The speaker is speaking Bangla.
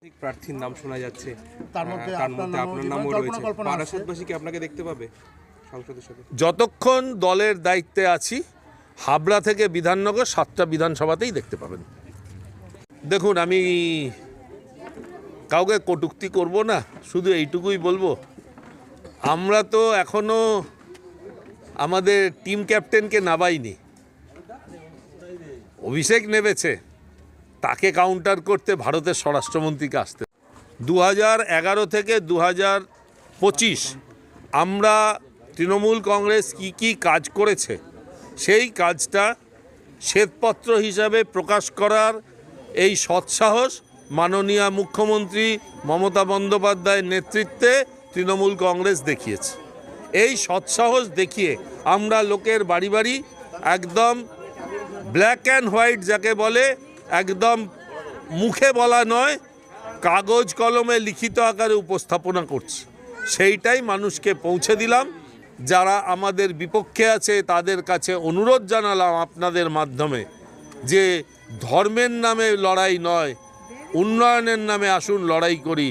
প্রার্থীর নাম শোনা যাচ্ছে, তার মধ্যে আপনার নামও রয়েছে। কল্পনা বারাসাতবাসী কি আপনাকে দেখতে পাবে সংসদের সাথে? যতক্ষণ দলের দায়িত্বে আছি হাবড়া থেকে বিধাননগর 7টা বিধানসভাতেই দেখতে পাবেন। দেখুন, আমি কাউকে কটূক্তি করব না, শুধু এইটুকুই বলবো, আমরা তো এখনো আমাদের টিম ক্যাপ্টেনকে নামাইনি। অভিষেক নেমেছে, তাকে কাউন্টার করতে ভারতের স্বরাষ্ট্রমন্ত্রীকে আসতে। 2011 থেকে 2025 আমরা তৃণমূল কংগ্রেস কি কাজ করেছে সেই কাজটা শ্বেতপত্র হিসাবে প্রকাশ করার এই সৎসাহস মাননীয় মুখ্যমন্ত্রী মমতা বন্দ্যোপাধ্যায়ের নেতৃত্বে তৃণমূল কংগ্রেস দেখিয়েছে। এই সৎসাহস দেখিয়ে আমরা লোকের বাড়ি বাড়ি একদম ব্ল্যাক অ্যান্ড হোয়াইট যাকে বলে, একদম মুখে বলা নয়, কাগজ কলমে লিখিত আকারে উপস্থাপনা করছি। সেইটাই মানুষকে পৌঁছে দিলাম। যারা আমাদের বিপক্ষে আছে তাদের কাছে অনুরোধ জানালাম আপনাদের মাধ্যমে যে ধর্মের নামে লড়াই নয়, উন্নয়নের নামে আসুন লড়াই করি।